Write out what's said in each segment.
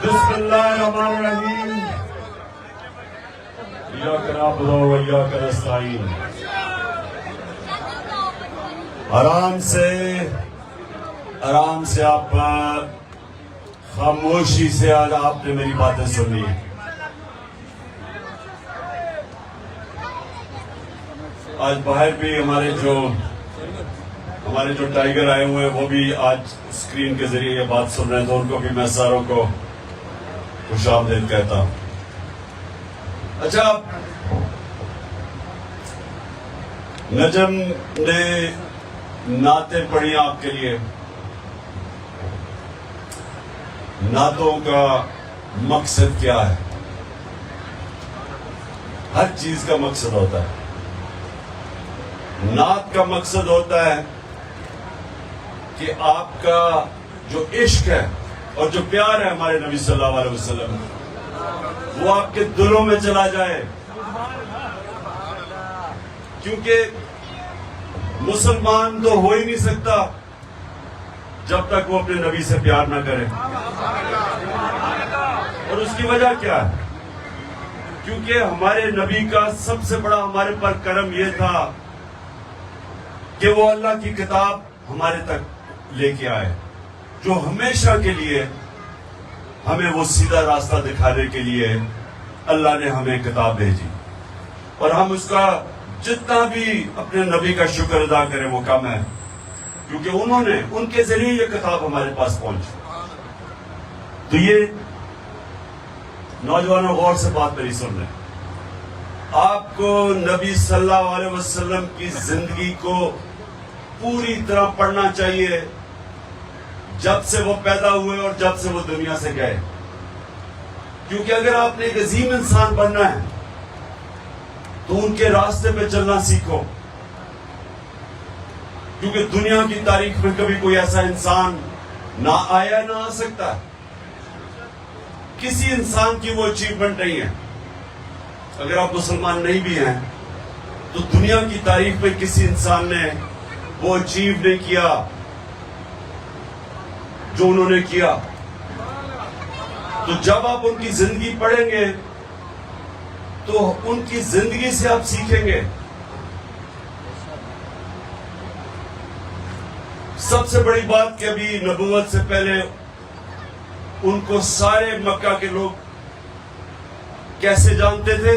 بسم اللہ الرحمن الرحیم ایاک نعبد و ایاک نستعین. آرام سے آپ خاموشی سے آج آپ نے میری باتیں سنی. آج باہر بھی ہمارے جو ٹائیگر آئے ہوئے ہیں وہ بھی آج اسکرین کے ذریعے یہ بات سن رہے ہیں، تو ان کو بھی میں ساروں کو خوش آمدید کہتا ہوں. اچھا، نجم نے نعتیں پڑھی آپ کے لیے. نعتوں کا مقصد کیا ہے؟ ہر چیز کا مقصد ہوتا ہے. نعت کا مقصد ہوتا ہے کہ آپ کا جو عشق ہے اور جو پیار ہے ہمارے نبی صلی اللہ علیہ وسلم، وہ آپ کے دلوں میں چلا جائے. کیونکہ مسلمان تو ہو ہی نہیں سکتا جب تک وہ اپنے نبی سے پیار نہ کرے. اور اس کی وجہ کیا ہے؟ کیونکہ ہمارے نبی کا سب سے بڑا ہمارے پر کرم یہ تھا کہ وہ اللہ کی کتاب ہمارے تک لے کے آئے، جو ہمیشہ کے لیے ہمیں وہ سیدھا راستہ دکھانے کے لیے اللہ نے ہمیں کتاب بھیجی. اور ہم اس کا جتنا بھی اپنے نبی کا شکر ادا کریں وہ کم ہے، کیونکہ ان کے ذریعے یہ کتاب ہمارے پاس پہنچی. تو یہ نوجوانوں غور سے بات میری سن لیں. آپ کو نبی صلی اللہ علیہ وسلم کی زندگی کو پوری طرح پڑھنا چاہیے، جب سے وہ پیدا ہوئے اور جب سے وہ دنیا سے گئے. کیونکہ اگر آپ نے ایک عظیم انسان بننا ہے تو ان کے راستے پہ چلنا سیکھو. کیونکہ دنیا کی تاریخ میں کبھی کوئی ایسا انسان نہ آیا نہ آ سکتا. کسی انسان کی وہ اچیومنٹ نہیں ہے. اگر آپ مسلمان نہیں بھی ہیں تو دنیا کی تاریخ میں کسی انسان نے وہ اچیو نہیں کیا جو انہوں نے کیا. تو جب آپ ان کی زندگی پڑھیں گے تو ان کی زندگی سے آپ سیکھیں گے. سب سے بڑی بات کہ ابھی نبوت سے پہلے ان کو سارے مکہ کے لوگ کیسے جانتے تھے؟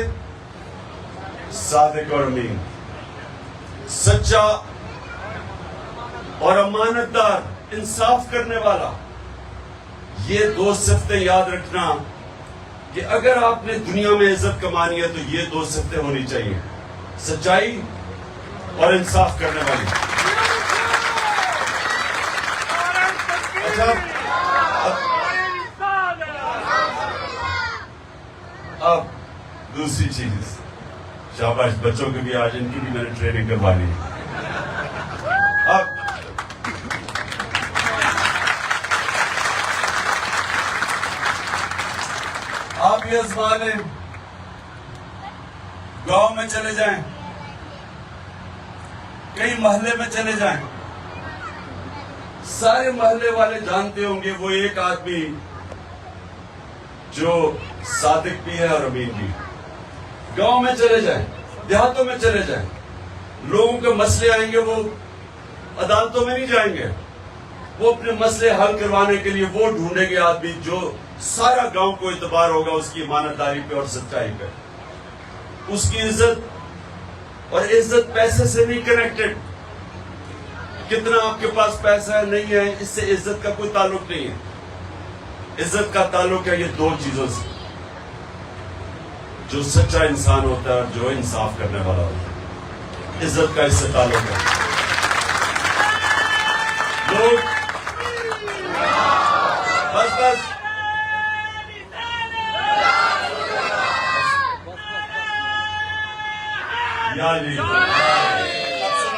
صادق اور امین، سچا اور امانت دار، انصاف کرنے والا. یہ دو صفتیں یاد رکھنا کہ اگر آپ نے دنیا میں عزت کمانی ہے تو یہ دو صفتیں ہونی چاہیے: سچائی اور انصاف کرنے والی. اچھا، اب دوسری چیز، شاباش بچوں کی بھی آج ان کی بھی میں نے ٹریننگ کروا لی. اب آپ یہ آزما لیں، گاؤں میں چلے جائیں، کئی محلے میں چلے جائیں، سارے محلے والے جانتے ہوں گے وہ ایک آدمی جو صادق بھی ہے اور امین بھی. گاؤں میں چلے جائیں، دیہاتوں میں چلے جائیں، لوگوں کے مسئلے آئیں گے، وہ عدالتوں میں نہیں جائیں گے، وہ اپنے مسئلے حل کروانے کے لیے وہ ڈھونڈیں گے آدمی جو سارا گاؤں کو اعتبار ہوگا اس کی ایمانت داری پہ اور سچائی پہ. اس کی عزت اور عزت پیسے سے نہیں کنیکٹڈ. کتنا آپ کے پاس پیسہ ہے نہیں ہے اس سے عزت کا کوئی تعلق نہیں ہے. عزت کا تعلق ہے یہ دو چیزوں سے: جو سچا انسان ہوتا ہے اور جو انصاف کرنے والا ہوتا ہے. عزت کا اس سے تعلق ہے. لوگ بس یا جی، اب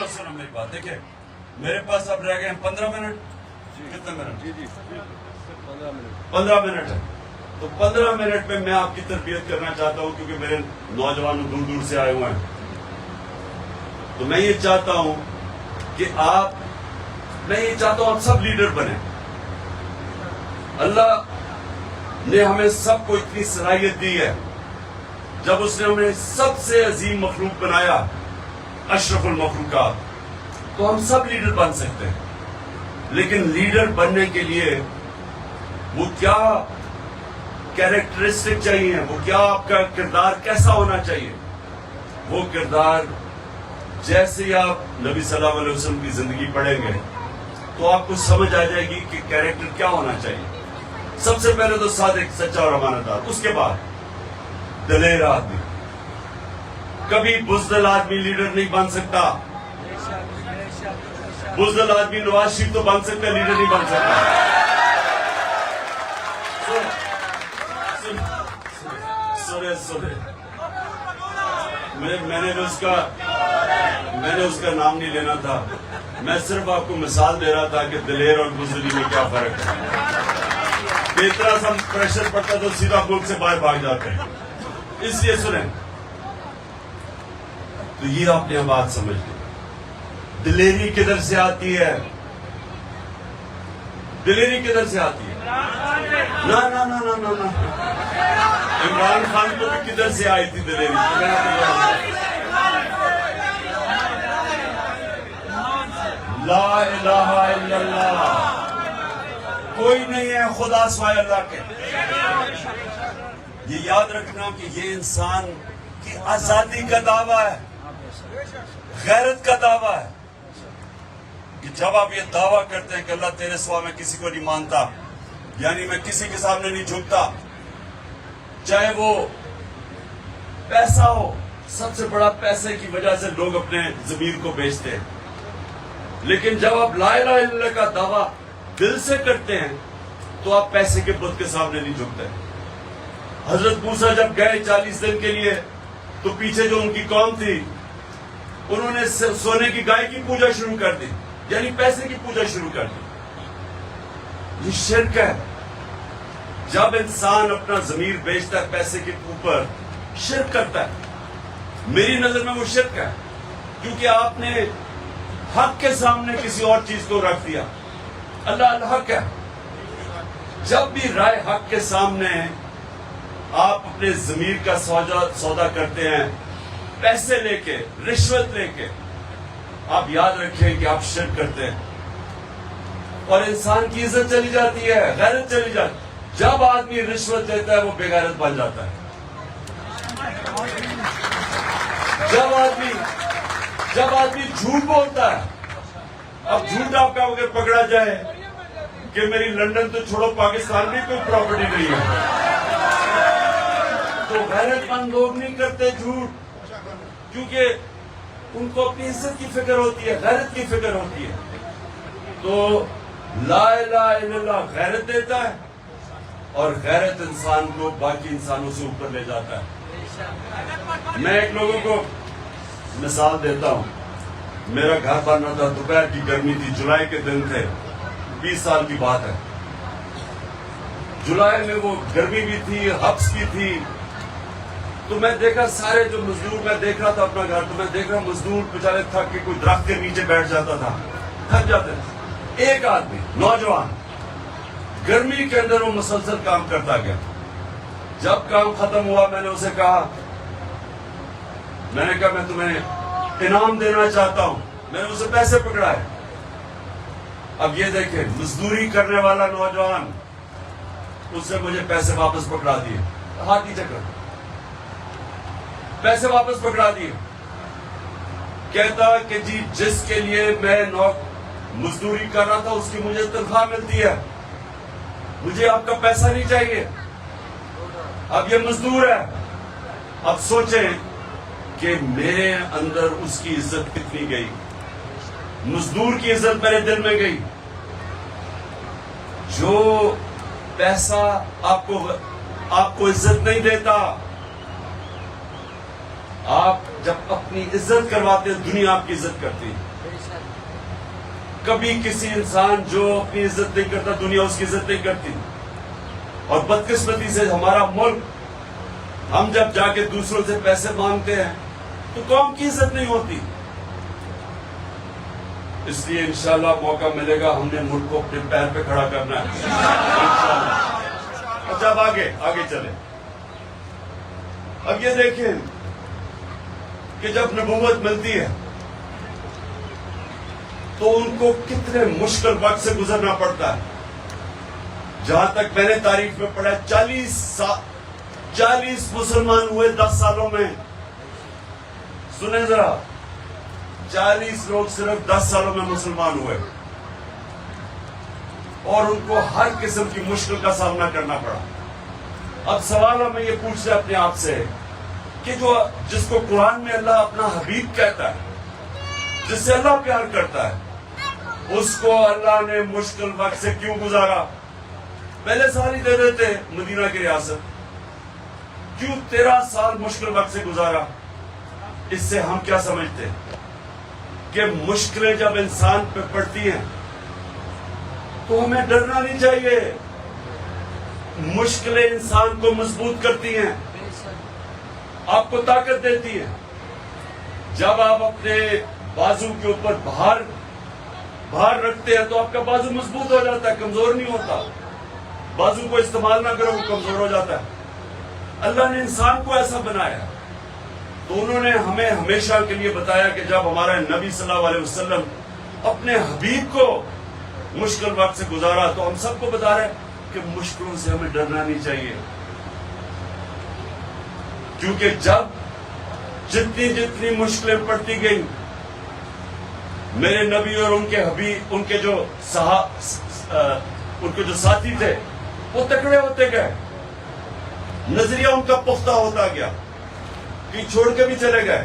سنو میری بات. دیکھیں میرے پاس اب رہ گئے ہیں 15 منٹ. کتنے منٹ؟ 15 منٹ ہے. تو 15 منٹ میں میں آپ کی تربیت کرنا چاہتا ہوں، کیونکہ میرے نوجوان دور دور سے آئے ہوئے ہیں. تو میں یہ چاہتا ہوں کہ آپ سب لیڈر بنیں. اللہ نے ہمیں سب کو اتنی صلاحیت دی ہے. جب اس نے ہمیں سب سے عظیم مخلوق بنایا, اشرف المخلوقات, تو ہم سب لیڈر بن سکتے ہیں. لیکن لیڈر بننے کے لیے وہ کیا کیریکٹرسٹک چاہیے, وہ کیا آپ کا کردار کیسا ہونا چاہیے. وہ کردار جیسے ہی آپ نبی صلی اللہ علیہ وسلم کی زندگی پڑھیں گے تو آپ کو سمجھ آ جائے گی کہ کیریکٹر کیا ہونا چاہیے. سب سے پہلے تو صادق, سچا اور امانتدار. اس کے بعد دلیر آدمی. کبھی بزدل آدمی لیڈر نہیں بن سکتا. بزدل آدمی نواز شریف تو بن سکتا ہے, لیڈر نہیں بن سکتا. سنے میں نے اس کا نام نہیں لینا تھا. میں صرف آپ کو مثال دے رہا تھا کہ دلیر اور بزدلی میں کیا فرق ہے. اتنا سا پریشر پڑتا تو سیدھا ملک سے باہر بھاگ جاتے ہیں. اس لیے سنیں, تو یہ آپ نے بات سمجھ لی. دلیری کدھر سے آتی ہے؟ دلیری کدھر سے آتی ہے؟ نا نا نا نا نا نا. عمران خان کو بھی کدھر سے آئی تھی دلیری؟ لا الہ الا اللہ. کوئی نہیں ہے خدا سوائے اللہ کے. یہ یاد رکھنا کہ یہ انسان کی آزادی کا دعویٰ ہے, غیرت کا دعویٰ ہے. کہ جب آپ یہ دعویٰ کرتے ہیں کہ اللہ تیرے سوا میں کسی کو نہیں مانتا, یعنی میں کسی کے سامنے نہیں جھکتا, چاہے وہ پیسہ ہو. سب سے بڑا پیسے کی وجہ سے لوگ اپنے ضمیر کو بیچتے ہیں. لیکن جب آپ لا الہ الا اللہ کا دعویٰ دل سے کرتے ہیں تو آپ پیسے کے بت کے سامنے نہیں جھکتے. حضرت موسیٰ جب گئے 40 دن کے لیے تو پیچھے جو ان کی قوم تھی انہوں نے سونے کی گائے کی پوجا شروع کر دی, یعنی پیسے کی پوجا شروع کر دی. یہ شرک ہے. جب انسان اپنا ضمیر بیچتا ہے پیسے کے اوپر, شرک کرتا ہے. میری نظر میں وہ شرک ہے, کیونکہ آپ نے حق کے سامنے کسی اور چیز کو رکھ دیا. اللہ الحق ہے. جب بھی رائے حق کے سامنے آپ اپنے ضمیر کا سودا کرتے ہیں پیسے لے کے, رشوت لے کے, آپ یاد رکھیں کہ آپ شرک کرتے ہیں اور انسان کی عزت چلی جاتی ہے, غیرت چلی جاتی ہے. جب آدمی رشوت دیتا ہے وہ بے غیرت بن جاتا ہے. جب آدمی جھوٹ بولتا ہے, اب جھوٹ آپ کا اگر پکڑا جائے کہ میری لندن تو چھوڑو پاکستان میں کوئی پراپرٹی نہیں ہے, تو غیرت مند لوگ نہیں کرتے جھوٹ, کیونکہ ان کو اپنی عزت کی فکر ہوتی ہے, غیرت کی فکر ہوتی ہے. تو لا الہ الا اللہ غیرت دیتا ہے اور غیرت انسان کو باقی انسانوں سے اوپر لے جاتا ہے. میں ایک لوگوں کو مثال دیتا ہوں. میرا گھر بننا تھا, دوپہر کی گرمی تھی, جولائی کے دن تھے, 20 سال کی بات ہے. جولائی میں وہ گرمی بھی تھی, ہبس بھی تھی. تو میں دیکھا سارے جو مزدور, میں دیکھ رہا تھا اپنا گھر, تو میں دیکھ رہا مزدور بیچارے تھک کے کوئی درخت کے نیچے بیٹھ جاتا تھا, تھک جاتے تھے. ایک آدمی نوجوان گرمی کے اندر وہ مسلسل کام کرتا گیا. جب کام ختم ہوا میں نے اسے کہا, میں تمہیں انعام دینا چاہتا ہوں. میں نے اسے پیسے پکڑائے. اب یہ دیکھیں, مزدوری کرنے والا نوجوان, اس سے مجھے پیسے واپس پکڑا دیے, ہاتھی چکر, پیسے واپس پکڑا دیے. کہتا کہ جی جس کے لیے میں مزدوری کر رہا تھا اس کی مجھے تنخواہ ملتی ہے, مجھے آپ کا پیسہ نہیں چاہیے. اب یہ مزدور ہے. اب سوچیں کہ میرے اندر اس کی عزت کتنی گئی, مزدور کی عزت میرے دل میں گئی. جو پیسہ آپ کو عزت نہیں دیتا, آپ جب اپنی عزت کرواتے ہیں دنیا آپ کی عزت کرتی ہے. کبھی کسی انسان جو اپنی عزت نہیں کرتا دنیا اس کی عزت نہیں کرتی. اور بدقسمتی سے ہمارا ملک, ہم جب جا کے دوسروں سے پیسے مانگتے ہیں تو قوم کی عزت نہیں ہوتی. اس لیے انشاءاللہ موقع ملے گا, ہم نے ملک کو اپنے پیر پہ کھڑا کرنا ہے انشاءاللہ. اچھا اب آگے چلے. اب یہ دیکھیں کہ جب نبوت ملتی ہے تو ان کو کتنے مشکل وقت سے گزرنا پڑتا ہے. جہاں تک میں نے تاریخ میں پڑھا 40 مسلمان ہوئے 10 سالوں میں. سنیں ذرا, 40 لوگ صرف 10 سالوں میں مسلمان ہوئے, اور ان کو ہر قسم کی مشکل کا سامنا کرنا پڑا. اب سوال ہمیں یہ پوچھتے ہیں اپنے آپ سے کہ جس کو قرآن میں اللہ اپنا حبیب کہتا ہے, جس سے اللہ پیار کرتا ہے, اس کو اللہ نے مشکل وقت سے کیوں گزارا؟ پہلے سال ہی دے دیتے مدینہ کی ریاست, کیوں 13 سال مشکل وقت سے گزارا؟ اس سے ہم کیا سمجھتے ہیں کہ مشکلیں جب انسان پہ پڑتی ہیں تو ہمیں ڈرنا نہیں چاہیے. مشکلیں انسان کو مضبوط کرتی ہیں, آپ کو طاقت دیتی ہیں. جب آپ اپنے بازو کے اوپر بھار رکھتے ہیں تو آپ کا بازو مضبوط ہو جاتا ہے, کمزور نہیں ہوتا. بازو کو استعمال نہ کرو وہ کمزور ہو جاتا ہے. اللہ نے انسان کو ایسا بنایا تو انہوں نے ہمیں ہمیشہ کے لیے بتایا کہ جب ہمارا نبی صلی اللہ علیہ وسلم اپنے حبیب کو مشکل وقت سے گزارا تو ہم سب کو بتا رہے ہیں کہ مشکلوں سے ہمیں ڈرنا نہیں چاہیے, کیونکہ جب جتنی مشکلیں پڑتی گئیں میرے نبی اور ان کے حبیب, ان کے جو ساتھی تھے وہ تکڑے ہوتے گئے, نظریہ ان کا پختہ ہوتا گیا, کہ چھوڑ کے بھی چلے گئے,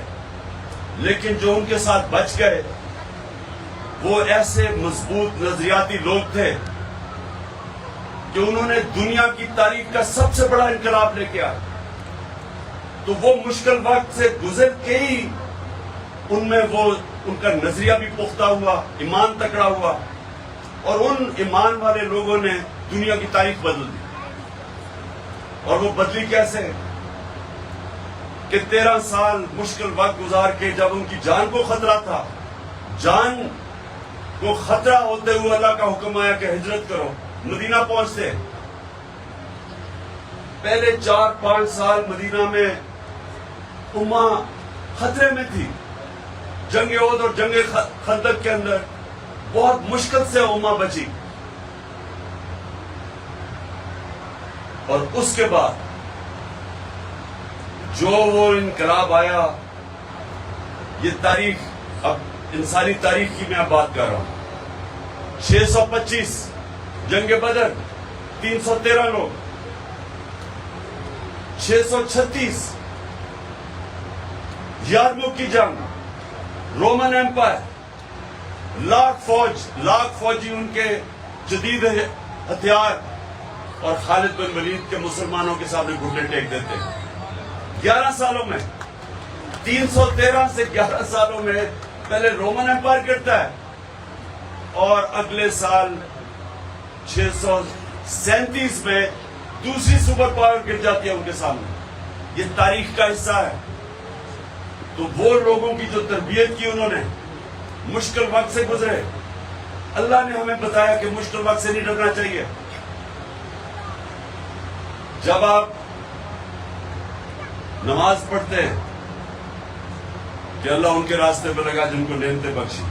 لیکن جو ان کے ساتھ بچ گئے وہ ایسے مضبوط نظریاتی لوگ تھے کہ انہوں نے دنیا کی تاریخ کا سب سے بڑا انقلاب لے کے آیا. تو وہ مشکل وقت سے گزر کے ہی ان کا نظریہ بھی پختہ ہوا, ایمان تکڑا ہوا, اور ان ایمان والے لوگوں نے دنیا کی تاریخ بدل دی. اور وہ بدلی کیسے کہ 13 سال مشکل وقت گزار کے جب ان کی جان کو خطرہ تھا, جان کو خطرہ ہوتے ہوئے اللہ کا حکم آیا کہ ہجرت کرو, مدینہ پہنچتے. پہلے 4-5 سال مدینہ میں امہ خطرے میں تھی. جنگ احد اور جنگ خندق کے اندر بہت مشکل سے امہ بچی, اور اس کے بعد جو وہ انقلاب آیا, یہ تاریخ, اب انسانی تاریخ کی میں اب بات کر رہا ہوں. 625 جنگ بدر 313 لوگ, 636 یارموک کی جنگ, رومن ایمپائر, لاکھ فوجی ان کے جدید ہتھیار, اور خالد بن ولید کے مسلمانوں کے سامنے گھٹنے ٹیک دیتے. 11 سالوں میں 313 سے 11 سالوں میں پہلے رومن ایمپائر کرتا ہے, اور اگلے سال 637 میں دوسری سپر پاور گر جاتی ہے ان کے سامنے. یہ تاریخ کا حصہ ہے. تو وہ لوگوں کی جو تربیت کی انہوں نے, مشکل وقت سے گزرے. اللہ نے ہمیں بتایا کہ مشکل وقت سے نہیں ڈرنا چاہیے. جب آپ نماز پڑھتے ہیں کہ اللہ ان کے راستے پہ لگا جن کو نعمتیں بخشی,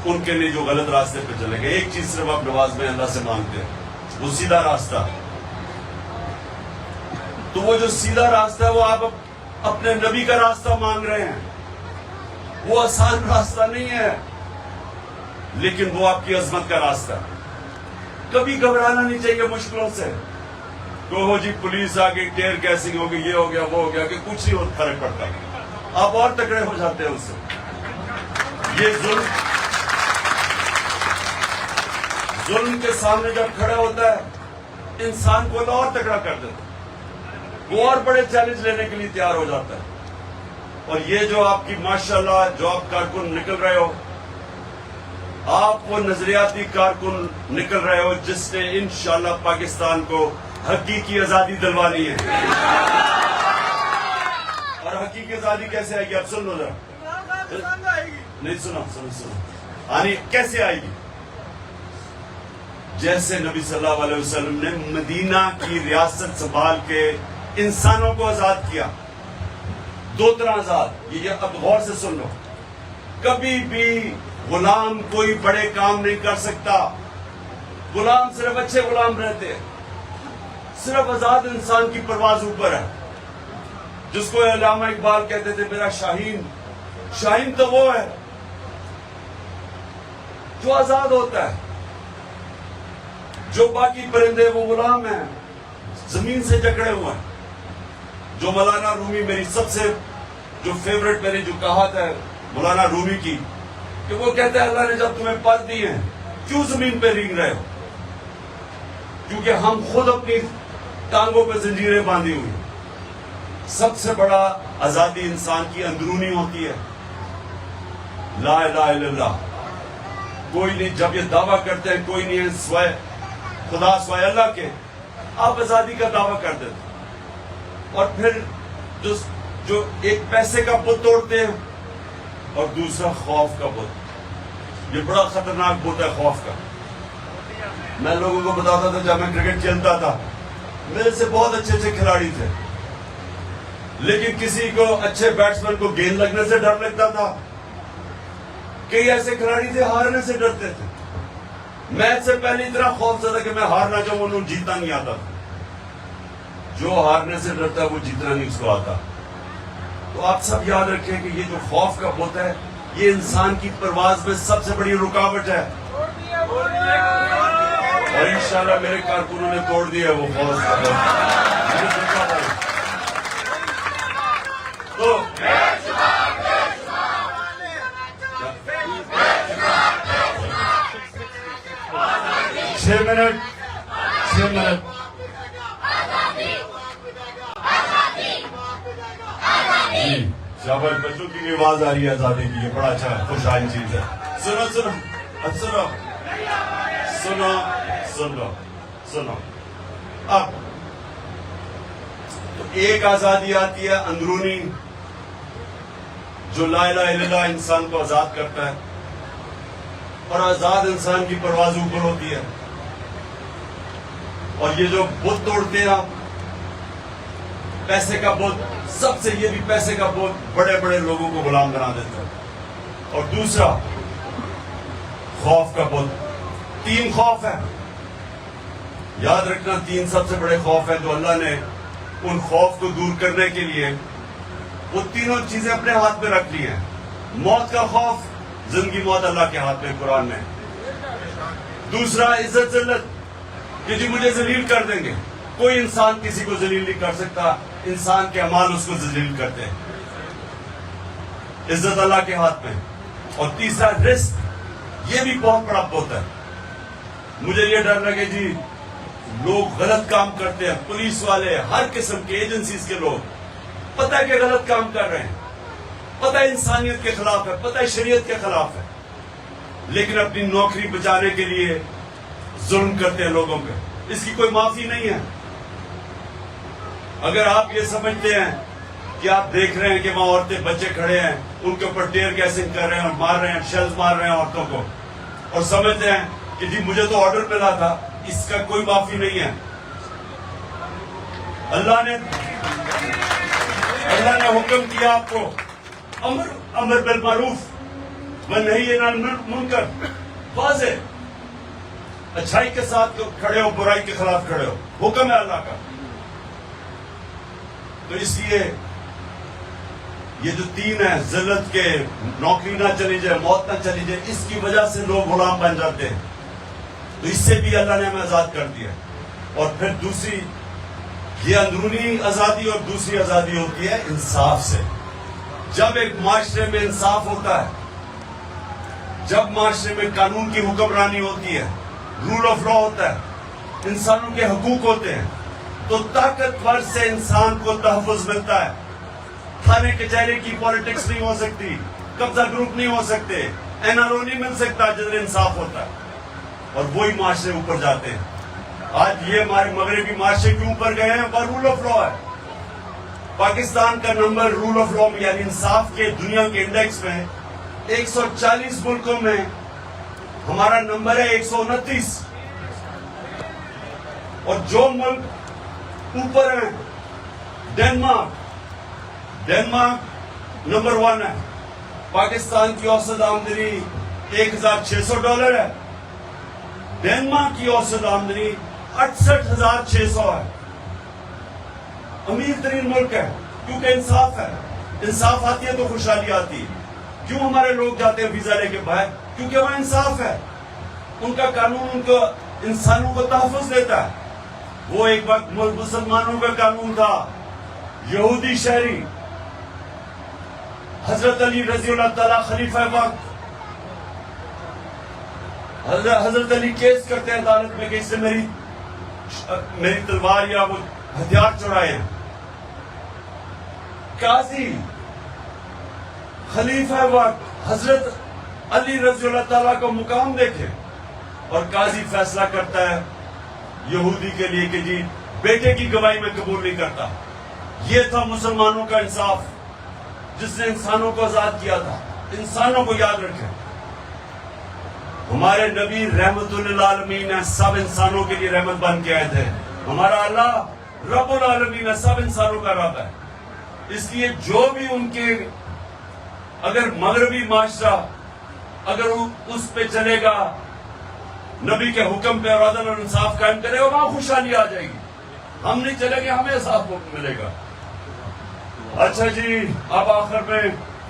ان کے لیے جو غلط راستے پہ چلے گئے. ایک چیز صرف آپ نماز میں اللہ سے مانگتے ہیں, وہ سیدھا راستہ. تو وہ جو سیدھا راستہ ہے وہ آپ اپنے نبی کا راستہ مانگ رہے ہیں. وہ آسان راستہ نہیں ہے, لیکن وہ آپ کی عظمت کا راستہ. کبھی گھبرانا نہیں چاہیے مشکلوں سے. تو جی پولیس آ گئی, ٹیئر گیسنگ ہو گئی, یہ ہو گیا, وہ ہو گیا, کہ کچھ نہیں فرق پڑتا. آپ اور تکڑے ہو جاتے ہیں اس سے. یہ ظلم کے سامنے جب کھڑا ہوتا ہے انسان کو اور تکڑا کر دیتا ہے, وہ اور بڑے چیلنج لینے کے لیے تیار ہو جاتا ہے. اور یہ جو آپ کی ماشاءاللہ جو آپ کارکن نکل رہے ہو, آپ وہ نظریاتی کارکن نکل رہے ہو جس نے انشاءاللہ پاکستان کو حقیقی آزادی دلوانی ہے. اور حقیقی آزادی کیسے آئے گی؟ اب سن لو ذرا. نہیں سنو, آنی کیسے آئے گی؟ جیسے نبی صلی اللہ علیہ وسلم نے مدینہ کی ریاست سنبھال کے انسانوں کو آزاد کیا. 2 طرح آزاد. یہ اب غور سے سن لو. کبھی بھی غلام کوئی بڑے کام نہیں کر سکتا. غلام صرف اچھے غلام رہتے ہیں. صرف آزاد انسان کی پرواز اوپر ہے. جس کو علامہ اقبال کہتے تھے میرا شاہین. شاہین تو وہ ہے جو آزاد ہوتا ہے. جو باقی پرندے وہ غلام ہیں, زمین سے جکڑے ہوئے ہیں. جو مولانا رومی, میری سب سے جو فیوریٹ میری جو کہات ہے مولانا رومی کی, کہ وہ کہتے ہیں اللہ نے جب تمہیں پر دی ہیں کیوں زمین پہ رینگ رہے ہو؟ کیونکہ ہم خود اپنی ٹانگوں پہ زنجیریں باندھی ہوئی. سب سے بڑا آزادی انسان کی اندرونی ہوتی ہے. لا الہ الا اللہ. کوئی نہیں, جب یہ دعویٰ کرتے ہیں کوئی نہیں ہے سوائے خدا سوائے اللہ کے, آپ آزادی کا دعویٰ کر دیتے. اور پھر جو ایک پیسے کا بت توڑتے ہیں اور دوسرا خوف کا بت. یہ بڑا خطرناک بت ہے خوف کا. میں لوگوں کو بتاتا تھا جب میں کرکٹ کھیلتا تھا, میرے سے بہت اچھے اچھے کھلاڑی تھے, لیکن کسی کو اچھے بیٹسمین کو گیند لگنے سے ڈر لگتا تھا. کئی ایسے کھلاڑی تھے ہارنے سے ڈرتے تھے. میچ سے پہلے اتنا خوف زدہ کہ میں ہارنا چاہوں, انہوں جیتنا نہیں آتا تھا. جو ہارنے سے ڈرتا ہے وہ جیتنا نہیں اس کو آتا. تو آپ سب یاد رکھیں کہ یہ جو خوف کا بت ہے یہ انسان کی پرواز میں سب سے بڑی رکاوٹ ہے. اور انشاءاللہ میرے کارکنوں نے توڑ دیا ہے وہ خوف کا بت. تو 6 منٹ جی شاباش. بچوں کی بھی آواز آ رہی ہے آزادی کی, یہ بڑا اچھا خوش آئند چیز ہے. سنو سنو سنو سنو سنو سنو. اب تو ایک آزادی آتی ہے اندرونی, جو لا الہ الا اللہ انسان کو آزاد کرتا ہے, اور آزاد انسان کی پرواز اوپر ہوتی ہے. اور یہ جو بت توڑتے ہیں آپ, پیسے کا بت, سب سے یہ بھی پیسے کا بت بڑے بڑے لوگوں کو غلام بنا دیتا ہے. اور دوسرا خوف کا بت. 3 خوف ہے, یاد رکھنا 3 سب سے بڑے خوف ہیں جو اللہ نے ان خوف کو دور کرنے کے لیے وہ تینوں چیزیں اپنے ہاتھ میں رکھ لی ہیں. موت کا خوف, زندگی موت اللہ کے ہاتھ میں قرآن میں. دوسرا عزت ذلت, کہ جی مجھے ذلیل کر دیں گے. کوئی انسان کسی کو ذلیل نہیں کر سکتا, انسان کے اعمال اس کو ذلیل کرتے ہیں. عزت اللہ کے ہاتھ میں. اور تیسرا رزق, یہ بھی بہت بڑا بت ہے. مجھے یہ ڈر لگے جی لوگ غلط کام کرتے ہیں, پولیس والے, ہر قسم کے ایجنسیز کے لوگ, پتہ ہے کہ غلط کام کر رہے ہیں, پتہ ہے انسانیت کے خلاف ہے, پتہ ہے شریعت کے خلاف ہے, لیکن اپنی نوکری بچانے کے لیے ظلم کرتے ہیں لوگوں پہ. اس کی کوئی معافی نہیں ہے. اگر آپ یہ سمجھتے ہیں کہ آپ دیکھ رہے ہیں کہ وہاں عورتیں بچے کھڑے ہیں, ان کے اوپر ٹیئر گیسنگ کر رہے ہیں اور مار رہے ہیں, شیلز مار رہے ہیں عورتوں کو, اور سمجھتے ہیں کہ جی مجھے تو آرڈر ملا تھا, اس کا کوئی معافی نہیں ہے. اللہ نے حکم کیا آپ کو امر بالمعروف ونہی عن المنکر, واضح اچھائی کے ساتھ کھڑے ہو, برائی کے خلاف کھڑے ہو, حکم ہے اللہ کا. تو اس لیے یہ جو 3 ہیں, ذلت کے, نوکری نہ چلی جائے, موت نہ چلی جائے, اس کی وجہ سے لوگ غلام بن جاتے ہیں. تو اس سے بھی اللہ نے ہمیں آزاد کر دیا. اور پھر دوسری یہ اندرونی آزادی, اور دوسری آزادی ہوتی ہے انصاف سے. جب ایک معاشرے میں انصاف ہوتا ہے, جب معاشرے میں قانون کی حکمرانی ہوتی ہے, رول آف لا ہوتا ہے, انسانوں کے حقوق ہوتے ہیں, تو طاقتور سے انسان کو تحفظ ملتا ہے. تھانے کچہری کی پالیٹکس نہیں ہو سکتی, قبضہ گروپ نہیں ہو سکتے, NRO نہیں مل سکتا جدھر انصاف ہوتا ہے, اور وہی معاشرے اوپر جاتے ہیں. آج یہ ہمارے مغربی معاشرے کیوں اوپر گئے ہیں, وہ رول آف لا ہے. پاکستان کا نمبر رول آف لا یعنی انصاف کے دنیا کے انڈیکس میں 140 ملکوں میں ہمارا نمبر ہے 129. اور جو ملک اوپر ہیں، ڈینمارک نمبر 1 ہے، پاکستان کی اوسط آمدنی $1,600 ہے، ڈینمارک کی اوسط آمدنی 68,600 ہے، امیر ترین ملک ہے، کیونکہ انصاف ہے، انصاف آتی ہے تو خوشحالی آتی ہے۔ کیوں ہمارے لوگ جاتے ہیں ویزا لے کے باہر؟ کیونکہ وہاں انصاف ہے، ان کا قانون ان کو انسانوں کو تحفظ دیتا ہے۔ وہ ایک وقت مسلمانوں کا قانون تھا، یہودی شہری، حضرت علی رضی اللہ تعالیٰ خلیفہ وقت، حضرت علی کیس کرتے ہیں عدالت میں کہ اس سے میری تلوار یا وہ ہتھیار چرائے ہیں۔ قاضی خلیفہ وقت حضرت علی رضی اللہ تعالیٰ کو مقام دیکھے، اور قاضی فیصلہ کرتا ہے یہودی کے لیے کہ جی بیٹے کی گواہی میں قبول نہیں کرتا۔ یہ تھا مسلمانوں کا انصاف، جس نے انسانوں کو آزاد کیا تھا۔ انسانوں کو یاد رکھیں، ہمارے نبی رحمت للعالمین ہیں، سب انسانوں کے لیے رحمت بن کے آئے تھے۔ ہمارا اللہ رب العالمین ہے، سب انسانوں کا رب ہے۔ اس لیے جو بھی ان کے اگر مغربی معاشرہ اگر اس پہ چلے گا، نبی کے حکم پہ اور عدل اور انصاف قائم کرے گا، وہاں خوشحالی آ جائے گی۔ ہم نہیں چلے گے، ہمیں صاف ملے گا۔ اچھا جی، اب آخر میں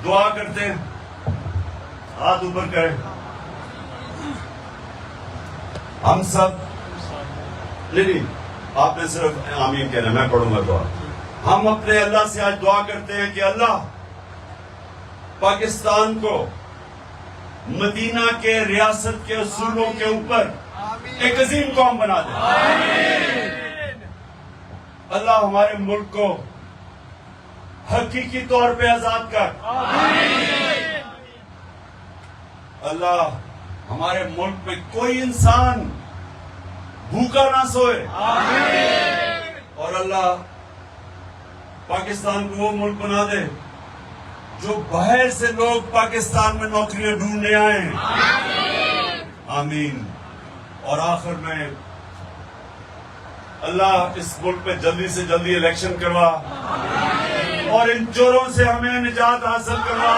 دعا کرتے ہیں، ہاتھ اوپر کریں۔ ہم سب نہیں، آپ نے صرف آمین کہنا، میں پڑھوں گا دعا۔ ہم اپنے اللہ سے آج دعا کرتے ہیں کہ اللہ پاکستان کو مدینہ کے ریاست کے اصولوں کے اوپر ایک عظیم قوم بنا دے۔ اللہ ہمارے ملک کو حقیقی طور پہ آزاد کر۔ اللہ ہمارے ملک میں کوئی انسان بھوکا نہ سوئے، اور اللہ پاکستان کو وہ ملک بنا دے جو باہر سے لوگ پاکستان میں نوکریاں ڈھونڈنے آئیں۔ آمین۔ اور آخر میں اللہ اس ملک میں جلدی سے جلدی الیکشن کروا، اور ان چوروں سے ہمیں نجات حاصل کروا۔